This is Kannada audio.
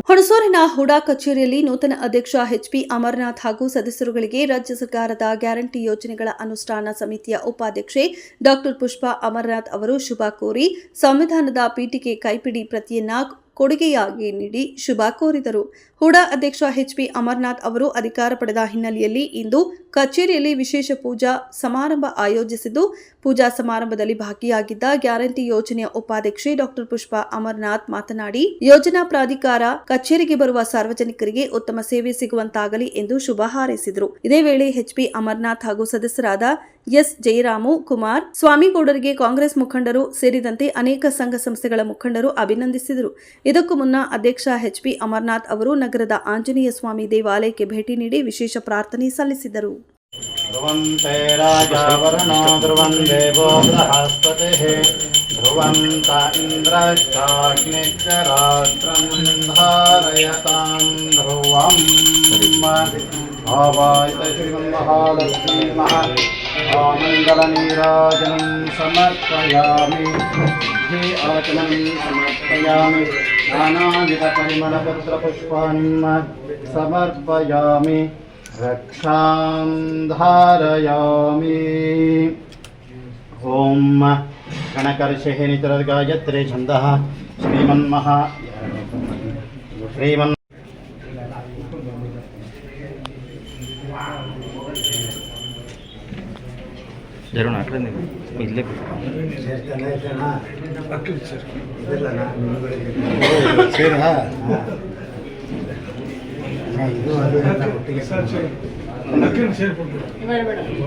ಹುಣಸೂರಿನ ಹುಡಾ ಕಚೇರಿಯಲ್ಲಿ ನೂತನ ಅಧ್ಯಕ್ಷ ಎಚ್ಪಿ ಅಮರನಾಥ್ ಹಾಗೂ ಸದಸ್ಯರುಗಳಿಗೆ ರಾಜ್ಯ ಸರ್ಕಾರದ ಗ್ಯಾರಂಟಿ ಯೋಜನೆಗಳ ಅನುಷ್ಠಾನ ಸಮಿತಿಯ ಉಪಾಧ್ಯಕ್ಷೆ ಡಾ ಪುಷ್ಪಾ ಅಮರನಾಥ್ ಅವರು ಶುಭ ಕೋರಿ ಸಂವಿಧಾನದ ಪೀಠಿಕೆ ಕೈಪಿಡಿ ಪ್ರತಿಯನ್ನ ಕೊಡುಗೆಯಾಗಿ ನೀಡಿ ಶುಭ ಕೋರಿದರು. ಹುಡಾ ಅಧ್ಯಕ್ಷ ಎಚ್ಪಿ ಅಮರನಾಥ್ ಅವರು ಅಧಿಕಾರ ಪಡೆದ ಹಿನ್ನೆಲೆಯಲ್ಲಿ ಇಂದು ಕಚೇರಿಯಲ್ಲಿ ವಿಶೇಷ ಪೂಜಾ ಸಮಾರಂಭ ಆಯೋಜಿಸಿದ್ದು, ಪೂಜಾ ಸಮಾರಂಭದಲ್ಲಿ ಭಾಗಿಯಾಗಿದ್ದ ಗ್ಯಾರಂಟಿ ಯೋಜನೆಯ ಉಪಾಧ್ಯಕ್ಷೆ ಡಾ ಪುಷ್ಪಾ ಅಮರನಾಥ್ ಮಾತನಾಡಿ, ಯೋಜನಾ ಪ್ರಾಧಿಕಾರ ಕಚೇರಿಗೆ ಬರುವ ಸಾರ್ವಜನಿಕರಿಗೆ ಉತ್ತಮ ಸೇವೆ ಸಿಗುವಂತಾಗಲಿ ಎಂದು ಶುಭ ಹಾರೈಸಿದರು. ಇದೇ ವೇಳೆ ಎಚ್ಪಿ ಅಮರನಾಥ್ ಹಾಗೂ ಸದಸ್ಯರಾದ ಎಸ್ ಜಯರಾಮು, ಕುಮಾರ್, ಸ್ವಾಮಿಗೌಡರಿಗೆ ಕಾಂಗ್ರೆಸ್ ಮುಖಂಡರು ಸೇರಿದಂತೆ ಅನೇಕ ಸಂಘ ಸಂಸ್ಥೆಗಳ ಮುಖಂಡರು ಅಭಿನಂದಿಸಿದರು. ಇದಕ್ಕೂ ಮುನ್ನ ಅಧ್ಯಕ್ಷ ಎಚ್ಪಿ ಅಮರನಾಥ್ ಅವರು ನಗರದ ಆಂಜನೇಯ ಸ್ವಾಮಿ ದೇವಾಲಯಕ್ಕೆ ಭೇಟಿ ನೀಡಿ ವಿಶೇಷ ಪ್ರಾರ್ಥನೆ ಸಲ್ಲಿಸಿದರು. ಧ್ರುವಂತೆ ರಾಜಾವರುಣೋ ಧ್ರುವಂ ದೇವೋ ಬೃಹಸ್ಪತಿಃ ಧ್ರುವಂತ ಇಂದ್ರಶ್ಚಾಗ್ನಿಶ್ಚ ರಾಷ್ಟ್ರಂ ಧಾರಯತಾಂ ಧ್ರುವಂ ಆವಾಯತ ಶ್ರೀಮನ್ಮಹಾಲಕ್ಷ್ಮೀ ಮಂಗಲನೀರಾಜನಂ ಸಮರ್ಪಯಾಮಿ ಆಚಮನಂ ಸಮರ್ಪಯಾಮಿ ನಾನಾವಿಧಪರಿಮಳಪತ್ರಪುಷ್ಪಾಣಿ ಸಮರ್ಪಯಾಮಿ ರಕ್ಷಾಂ ಧಾರಯಾಮಿ. ಓಂ ಕಣಕರ್ಷೆ ನಿತರಗಾಯತ್ರೆ ಛಂದಃ ಶ್ರೀಮನ್ ಜರುಣ ಇಲ್ಲೇ ಇದು